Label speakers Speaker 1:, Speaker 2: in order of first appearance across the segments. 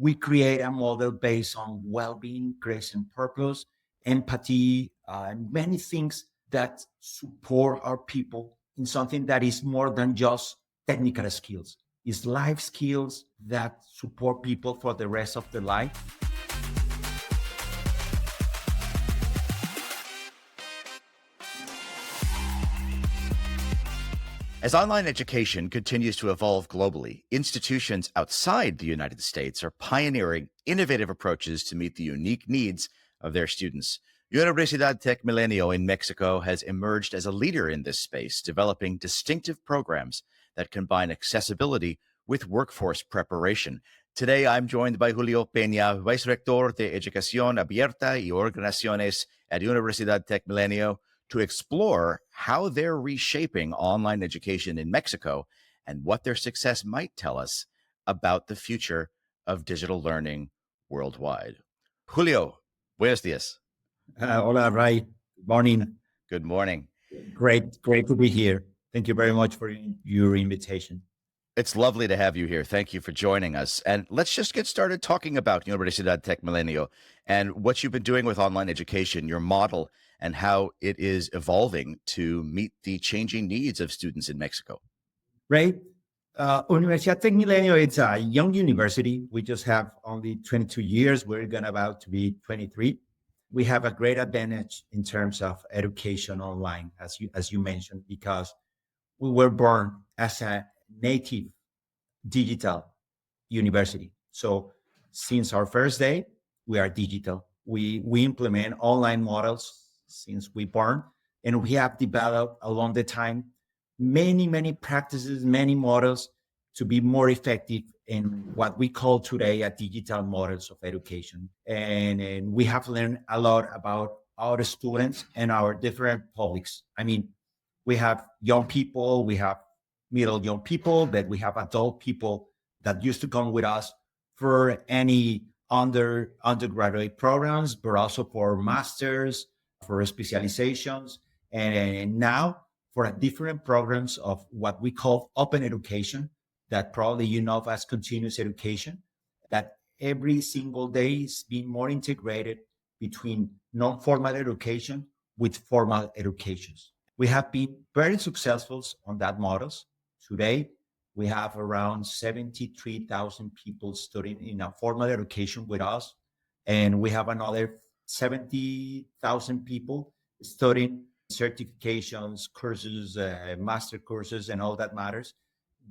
Speaker 1: we create a model based on well-being, grace and purpose, empathy, and many things that support our people in something that is more than just technical skills. It's life skills that support people for the rest of their life.
Speaker 2: As online education continues to evolve globally, institutions outside the United States are pioneering innovative approaches to meet the unique needs of their students. Universidad Tecmilenio in Mexico has emerged as a leader in this space, developing distinctive programs that combine accessibility with workforce preparation. Today, I'm joined by Julio Peña, Vicerrector de Educación, Abierta y Organizaciones at Universidad Tecmilenio, to explore how they're reshaping online education in Mexico and what their success might tell us about the future of digital learning worldwide. Julio, buenos dias.
Speaker 1: Hola, Ray. Good morning.
Speaker 2: Good morning.
Speaker 1: Great to be here. Thank you very much for your invitation.
Speaker 2: It's lovely to have you here. Thank you for joining us. And let's just get started talking about Universidad Tecmilenio and what you've been doing with online education, your model, and how it is evolving to meet the changing needs of students in Mexico.
Speaker 1: Right. Universidad Tecmilenio, it's a young university. We just have only 22 years. We're about to be 23. We have a great advantage in terms of education online, as you mentioned, because we were born as a native digital university. So since our first day, we are digital. We implement online models since we born, and we have developed along the time many practices, many models to be more effective in what we call today a digital models of education. And we have learned a lot about our students and our different publics. I mean, we have young people, we have middle young people, but we have adult people that used to come with us for any undergraduate programs, but also for masters, for specializations, and now for different programs of what we call open education, that probably you know as continuous education, that every single day is being more integrated between non-formal education with formal educations. We have been very successful on that models. Today, we have around 73,000 people studying in a formal education with us, and we have another 70,000 people studying certifications, courses, master courses, and all that matters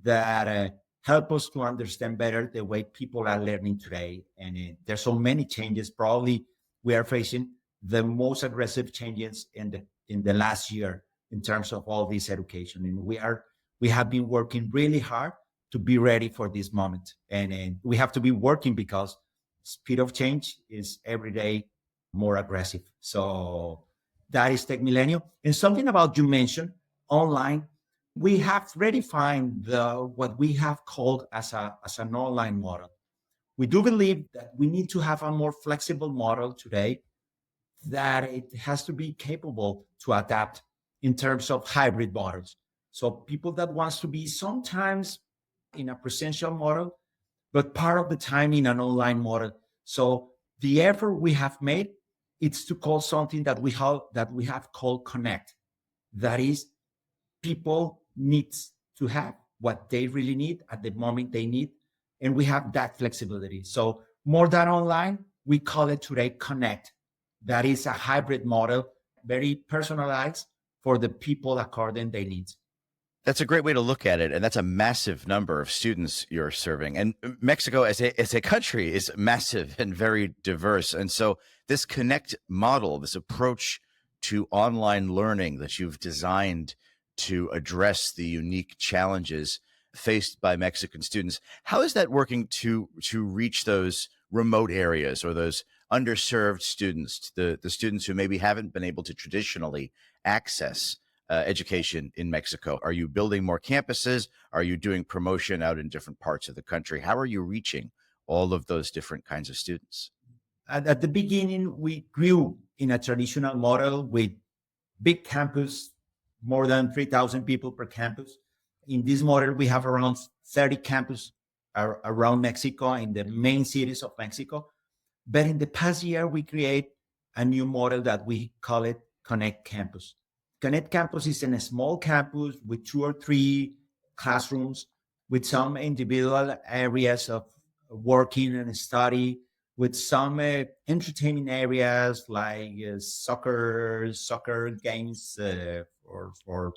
Speaker 1: that help us to understand better the way people are learning today. And there's so many changes. Probably we are facing the most aggressive changes in the last year in terms of all this education. And we have been working really hard to be ready for this moment. And we have to be working because speed of change is every day more aggressive. So that is Tecmilenio. And something about you mentioned online, we have redefined what we have called as an online model. We do believe that we need to have a more flexible model today, that it has to be capable to adapt in terms of hybrid models. So people that wants to be sometimes in a presential model, but part of the time in an online model. So the effort we have made, it's to call something that we have called connect. That is, people needs to have what they really need at the moment they need, and we have that flexibility. So more than online, we call it today connect. That is a hybrid model, very personalized for the people according their needs.
Speaker 2: That's a great way to look at it. And that's a massive number of students you're serving. And Mexico as a country is massive and very diverse. And so this connect model, this approach to online learning that you've designed to address the unique challenges faced by Mexican students, how is that working to reach those remote areas or those underserved students, the students who maybe haven't been able to traditionally access education in Mexico? Are you building more campuses? Are you doing promotion out in different parts of the country? How are you reaching all of those different kinds of students?
Speaker 1: At the beginning, we grew in a traditional model with big campus, more than 3,000 people per campus. In this model, we have around 30 campus around Mexico, in the main cities of Mexico. But in the past year, we create a new model that we call it Connect Campus. Connect Campus is in a small campus with 2 or 3 classrooms, with some individual areas of working and study, with some entertaining areas like soccer games for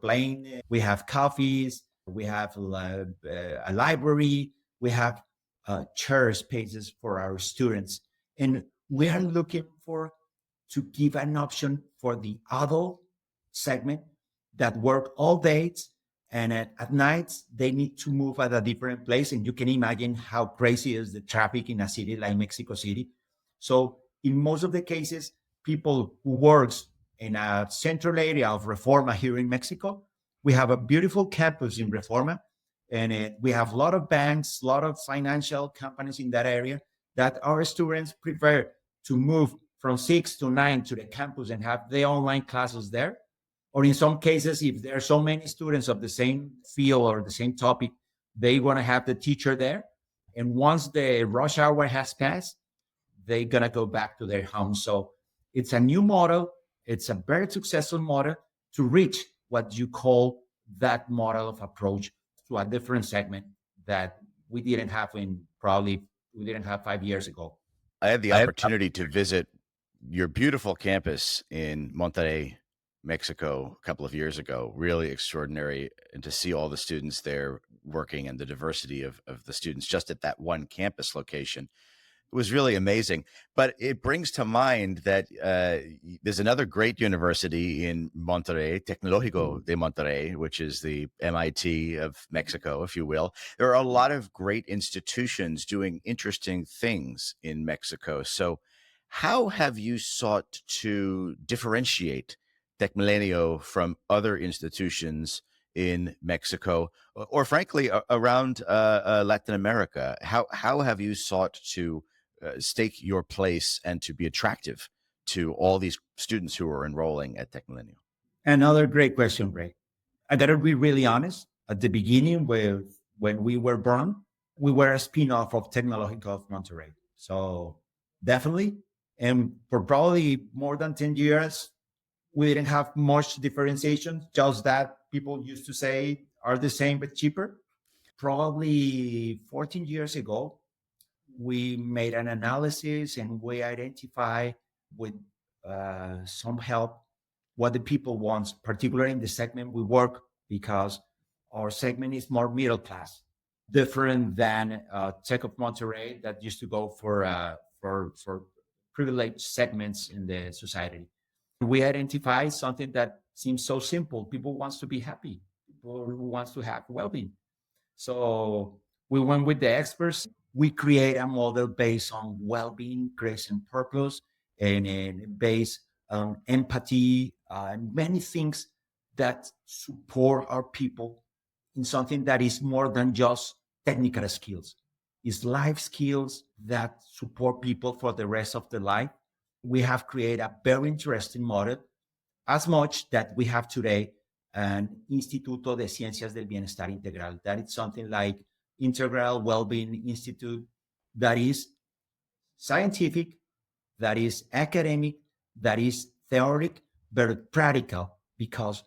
Speaker 1: playing. We have coffees, we have a library, we have chair spaces for our students. And we are looking for to give an option for the adult segment that work all days, and at nights they need to move at a different place. And you can imagine how crazy is the traffic in a city like Mexico City. So in most of the cases, people who works in a central area of Reforma here in Mexico, we have a beautiful campus in Reforma, and we have a lot of banks, a lot of financial companies in that area, that our students prefer to move from 6 to 9 to the campus and have the online classes there. Or in some cases, if there are so many students of the same field or the same topic, they want to have the teacher there. And once the rush hour has passed, they're going to go back to their home. So it's a new model. It's a very successful model to reach what you call that model of approach to a different segment that we didn't have 5 years ago.
Speaker 2: I had the opportunity to visit your beautiful campus in Monterrey, Mexico, a couple of years ago. Really extraordinary. And to see all the students there working and the diversity of the students just at that one campus location, it was really amazing. But it brings to mind that there's another great university in Monterrey, Tecnológico de Monterrey, which is the MIT of Mexico, if you will. There are a lot of great institutions doing interesting things in Mexico. So how have you sought to differentiate Tecmilenio from other institutions in Mexico, or frankly, around Latin America? How have you sought to stake your place and to be attractive to all these students who are enrolling at Tecmilenio?
Speaker 1: Another great question, Ray. I got to be really honest. At the beginning, when we were born, we were a spin-off of Tecnológico of Monterrey. So definitely, and for probably more than 10 years, we didn't have much differentiation, just that people used to say are the same but cheaper. Probably 14 years ago, we made an analysis and we identify with some help what the people want, particularly in the segment we work, because our segment is more middle class, different than Tech of Monterrey that used to go for privileged segments in the society. We identify something that seems so simple. People wants to be happy. People who wants to have well-being. So we went with the experts. We create a model based on well-being, grace, and purpose, and based on empathy, and many things that support our people in something that is more than just technical skills. It's life skills that support people for the rest of their life. We have created a very interesting model, as much that we have today an Instituto de Ciencias del Bienestar Integral. That is something like Integral Wellbeing Institute, that is scientific, that is academic, that is theoretic, but practical, because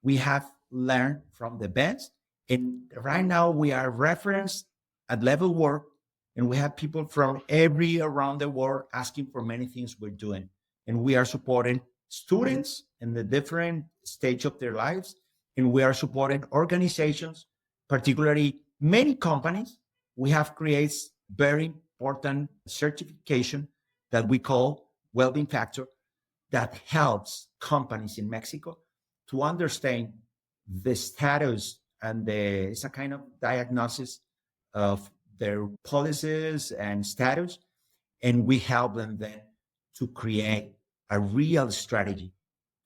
Speaker 1: we have learned from the best. And right now we are referenced at level work, and we have people from every around the world asking for many things we're doing. And we are supporting students in the different stage of their lives. And we are supporting organizations, particularly many companies. We have created very important certification that we call Wellbeing Factor, that helps companies in Mexico to understand the status, and it's a kind of diagnosis of their policies and status. And we help them then to create a real strategy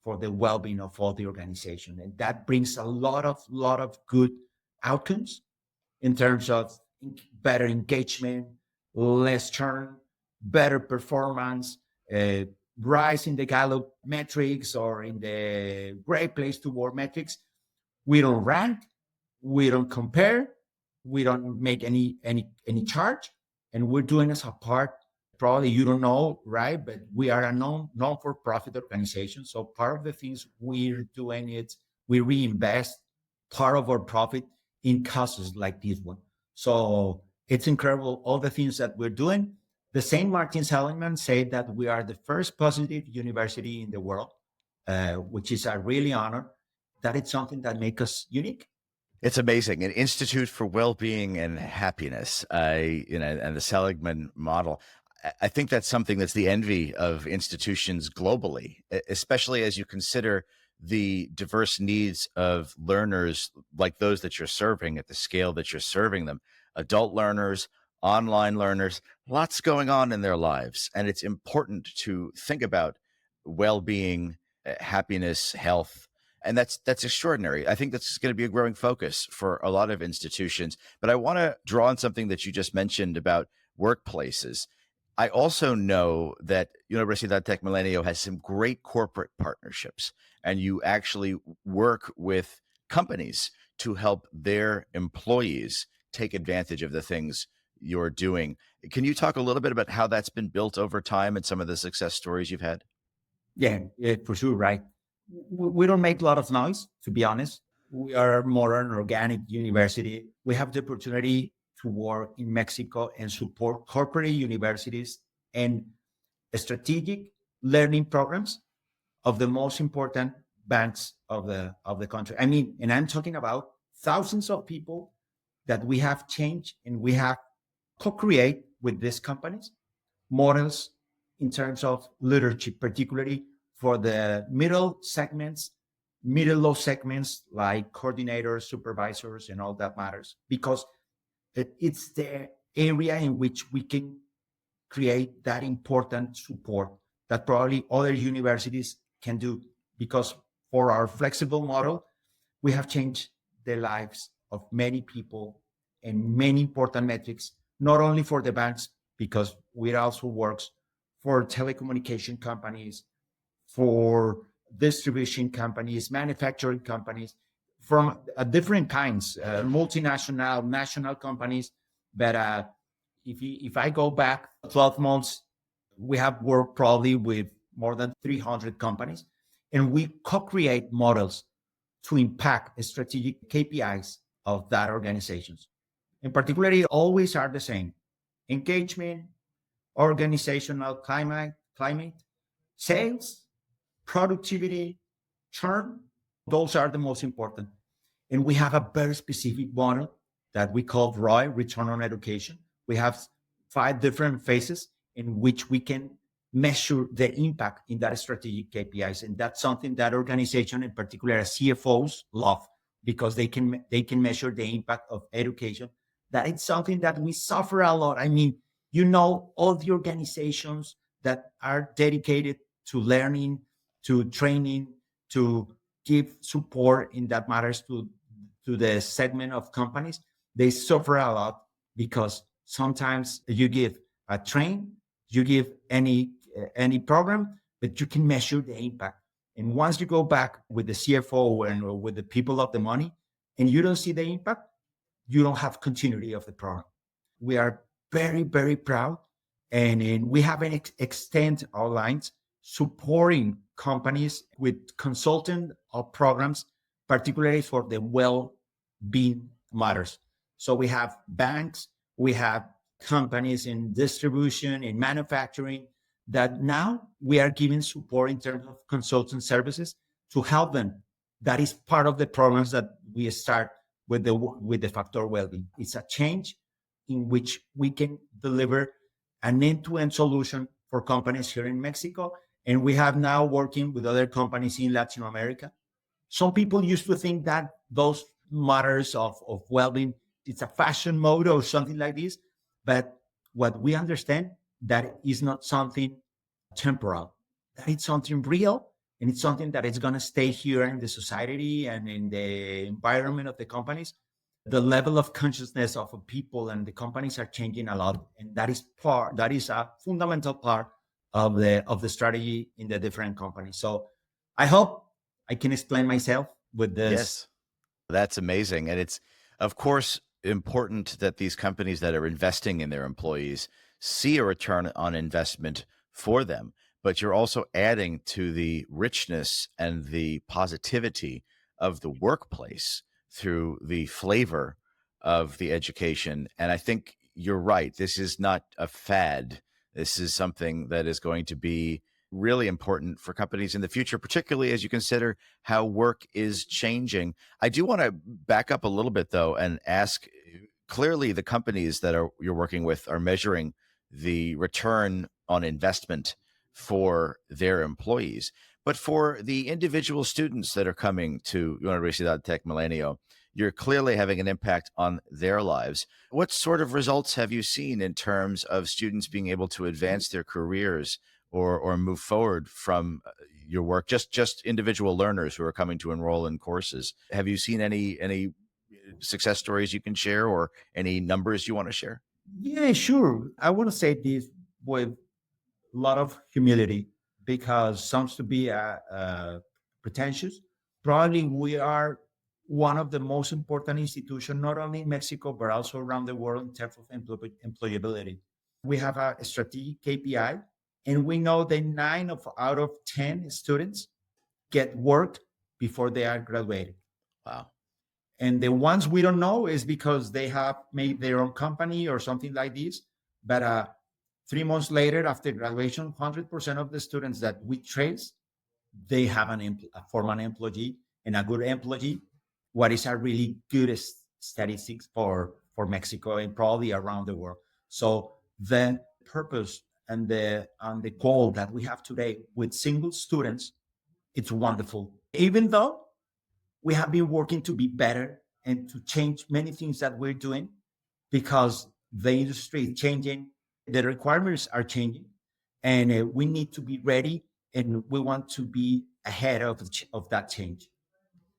Speaker 1: for the well-being of all the organization. And that brings a lot of good outcomes in terms of better engagement, less churn, better performance, rise in the Gallup metrics or in the Great Place to Work metrics. We don't rank, we don't compare, We don't make any charge, and we're doing as a part. Probably you don't know, right? But we are a non-for-profit organization. So part of the things we're doing is we reinvest part of our profit in causes like this one. So it's incredible all the things that we're doing. The St. Martin Seligman said that we are the first positive university in the world, which is a really honor. That it's something that makes us unique.
Speaker 2: It's amazing. An Institute for Well-being and Happiness, and the Seligman model. I think that's something that's the envy of institutions globally, especially as you consider the diverse needs of learners like those that you're serving at the scale that you're serving them. Adult learners, online learners, lots going on in their lives. And it's important to think about well-being, happiness, health. And that's extraordinary. I think that's going to be a growing focus for a lot of institutions. But I want to draw on something that you just mentioned about workplaces. I also know that Universidad Tecmilenio has some great corporate partnerships, and you actually work with companies to help their employees take advantage of the things you're doing. Can you talk a little bit about how that's been built over time and some of the success stories you've had?
Speaker 1: Yeah, for sure, right. We don't make a lot of noise, to be honest. We are more an organic university. We have the opportunity to work in Mexico and support corporate universities and strategic learning programs of the most important banks of the country. I mean, and I'm talking about thousands of people that we have changed and we have co-create with these companies models in terms of leadership, particularly for the middle low segments like coordinators, supervisors, and all that matters, because it's the area in which we can create that important support that probably other universities can do. Because for our flexible model, we have changed the lives of many people and many important metrics, not only for the banks, because we also works for telecommunication companies, for distribution companies, manufacturing companies from different kinds, multinational, national companies. But if I go back 12 months, we have worked probably with more than 300 companies, and we co-create models to impact strategic KPIs of that organizations. And particularly always are the same: engagement, organizational climate, sales, productivity, churn. Those are the most important. And we have a very specific model that we call ROI, return on education. We have 5 different phases in which we can measure the impact in that strategic KPIs. And that's something that organization, in particular CFOs, love, because they can measure the impact of education. That it's something that we suffer a lot. I mean, all the organizations that are dedicated to learning, to training, to give support in that matters to the segment of companies, they suffer a lot because sometimes you give a train, you give any program, but you can measure the impact. And once you go back with the CFO and with the people of the money, and you don't see the impact, you don't have continuity of the program. We are very, very proud, and we have extend our lines supporting companies with consultant programs, particularly for the well-being matters. So we have banks, we have companies in distribution, in manufacturing, that now we are giving support in terms of consultant services to help them. That is part of the programs that we start with the factor well-being. It's a change in which we can deliver an end-to-end solution for companies here in Mexico. And we have now working with other companies in Latin America. Some people used to think that those matters of well-being, it's a fashion mode or something like this. But what we understand, that is not something temporal, that it's something real, and it's something that is going to stay here in the society and in the environment of the companies. The level of consciousness of people and the companies are changing a lot, and that is a fundamental part of the strategy in the different companies. So I hope I can explain myself with this.
Speaker 2: Yes, that's amazing. And it's, of course, important that these companies that are investing in their employees see a return on investment for them, but you're also adding to the richness and the positivity of the workplace through the flavor of the education. And I think you're right. This is not a fad. This is something that is going to be really important for companies in the future, particularly as you consider how work is changing. I do want to back up a little bit, though, and ask, clearly the companies that you're working with are measuring the return on investment for their employees. But for the individual students that are coming to Universidad Tecmilenio, you're clearly having an impact on their lives. What sort of results have you seen in terms of students being able to advance their careers or move forward from your work? Just individual learners who are coming to enroll in courses. Have you seen any success stories you can share, or any numbers you want to share?
Speaker 1: Yeah, sure. I want to say this with a lot of humility because sounds to be pretentious. Probably we are one of the most important institutions, not only in Mexico, but also around the world in terms of employability. We have a strategic KPI, and we know that out of 10 students get work before they are graduated.
Speaker 2: Wow.
Speaker 1: And the ones we don't know is because they have made their own company or something like this. But 3 months later, after graduation, 100% of the students that we trace, they have a formal employee and a good employee. What is a really good statistics for Mexico and probably around the world. So the purpose and the goal that we have today with single students, it's wonderful. Even though we have been working to be better and to change many things that we're doing because the industry is changing, the requirements are changing, and we need to be ready and we want to be ahead of that change.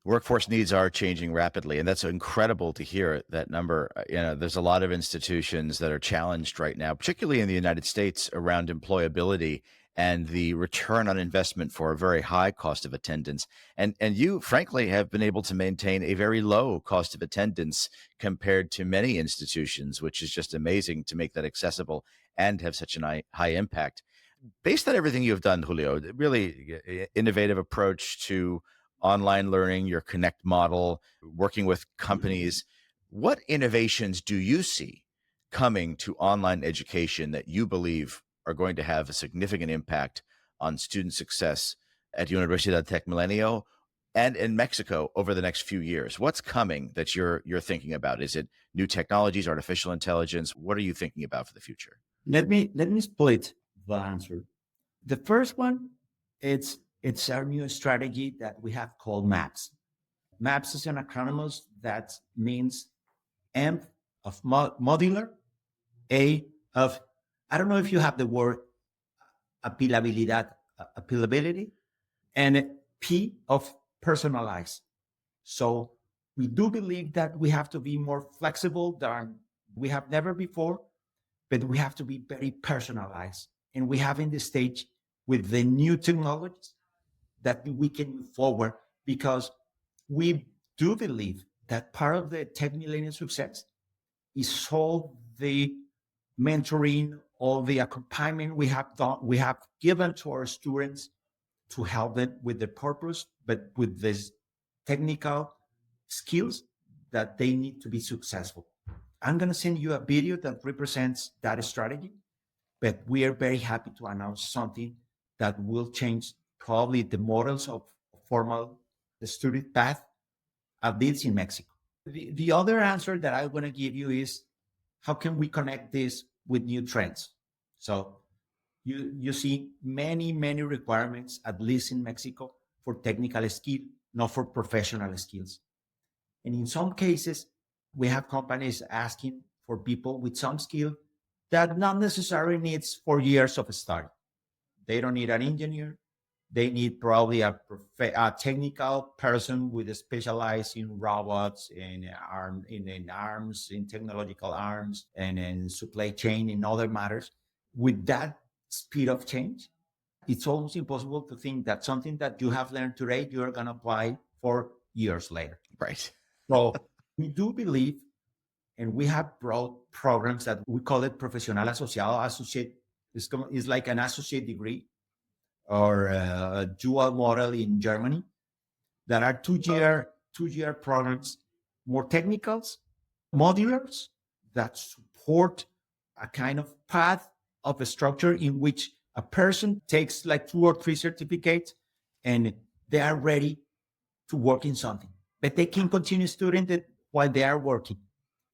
Speaker 2: Workforce needs are changing rapidly, and that's incredible to hear that number. There's a lot of institutions that are challenged right now, particularly in the United States, around employability and the return on investment for a very high cost of attendance. And you, frankly, have been able to maintain a very low cost of attendance compared to many institutions, which is just amazing to make that accessible and have such a high impact. Based on everything you've done, Julio, really innovative approach to online learning, your connect model, working with companies. What innovations do you see coming to online education that you believe are going to have a significant impact on student success at Universidad Tecmilenio and in Mexico over the next few years? What's coming that you're thinking about? Is it new technologies, artificial intelligence? What are you thinking about for the future?
Speaker 1: Let me split the answer. The first one, it's our new strategy that we have called MAPS. MAPS is an acronym that means M of modular, A of, I don't know if you have the word appealability, and P of personalized. So we do believe that we have to be more flexible than we have never before, but we have to be very personalized. And we have in the stage with the new technologies that we can move forward because we do believe that part of the Tech Millennium success is all the mentoring, all the accompaniment we have done, we have given to our students to help them with the purpose, but with this technical skills that they need to be successful. I'm going to send you a video that represents that strategy, but we are very happy to announce something that will change probably the models of formal student path, at least in Mexico. The other answer that I want to give you is how can we connect this with new trends? So you see many requirements, at least in Mexico, for technical skill, not for professional skills. And in some cases, we have companies asking for people with some skill that not necessarily needs 4 years of study. They don't need an engineer. They need probably a technical person with a specialized in robots, in arms, in technological arms, and in supply chain, in other matters. With that speed of change, it's almost impossible to think that something that you have learned today, you're going to apply 4 years later.
Speaker 2: Right.
Speaker 1: So we do believe And we have brought programs that we call it Profesional Asociado Associate. It's like an associate degree or a dual model in Germany that are two-year programs, more technicals, modulars that support a kind of path of a structure in which a person takes like 2 or 3 certificates and they are ready to work in something, but they can continue studying it while they are working.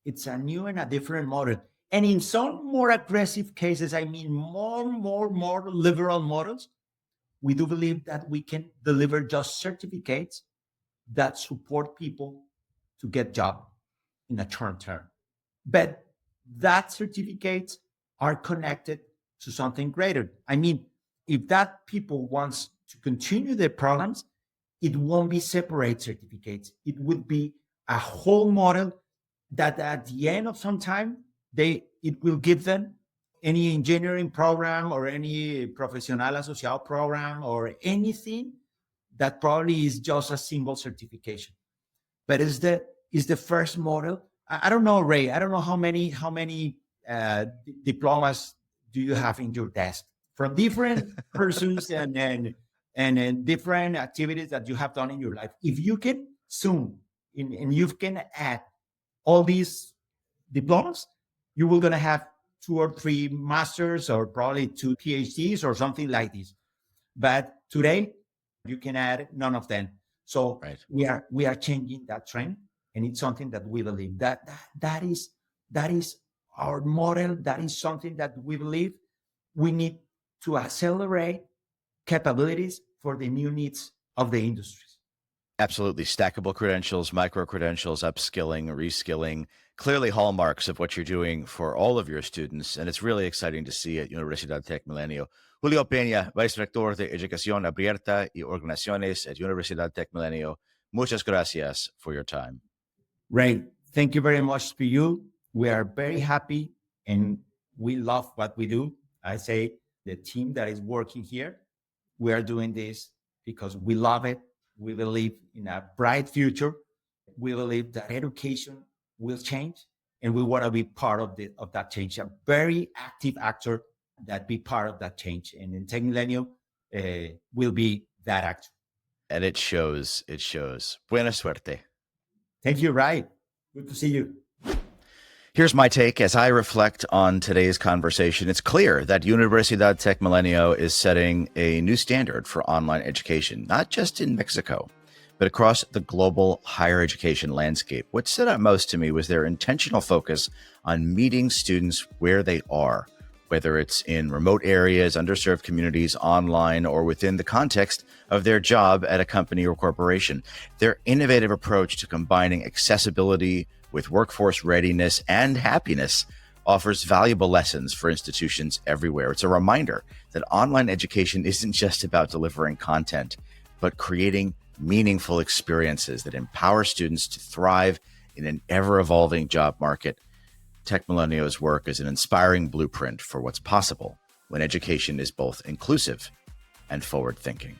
Speaker 1: It's a new and a different model. And in some more aggressive cases, I mean, more liberal models, we do believe that we can deliver just certificates that support people to get job in a short term. But that certificates are connected to something greater. I mean, if that people wants to continue their programs, it won't be separate certificates. It would be a whole model that at the end of some time, it will give them any engineering program or any profesional asociado program or anything that probably is just a single certification. But is the first model. I don't know, Ray. I don't know how many diplomas do you have in your desk from different persons and different activities that you have done in your life. If you can zoom in and you can add all these diplomas, you will gonna have 2 or 3 masters or probably 2 PhDs or something like this. But today, you can add none of them. So
Speaker 2: Right.
Speaker 1: we are changing that trend, and it's something that we believe that is our model. That is something that we believe we need to accelerate capabilities for the new needs of the industries.
Speaker 2: Absolutely. Stackable credentials, micro credentials, upskilling, reskilling, clearly hallmarks of what you're doing for all of your students. And it's really exciting to see at Universidad Tecmilenio. Julio Peña, Vicerrector de Educación, Abierta y Organizaciones at Universidad Tecmilenio. Muchas gracias for your time.
Speaker 1: Ray, thank you very much to you. We are very happy and we love what we do. I say the team that is working here, we are doing this because we love it. We believe in a bright future. We believe that education will change, and we want to be part of that change. A very active actor that be part of that change. And in Tecmilenio will be that actor.
Speaker 2: And it shows. It shows. Buena suerte.
Speaker 1: Thank you, Ray. Good to see you.
Speaker 2: Here's my take as I reflect on today's conversation. It's clear that Universidad Tecmilenio is setting a new standard for online education, not just in Mexico, but across the global higher education landscape. What stood out most to me was their intentional focus on meeting students where they are, whether it's in remote areas, underserved communities, online, or within the context of their job at a company or corporation. Their innovative approach to combining accessibility with workforce readiness and happiness offers valuable lessons for institutions everywhere. It's a reminder that online education isn't just about delivering content, but creating meaningful experiences that empower students to thrive in an ever-evolving job market. Tecmilenio's work is an inspiring blueprint for what's possible when education is both inclusive and forward-thinking.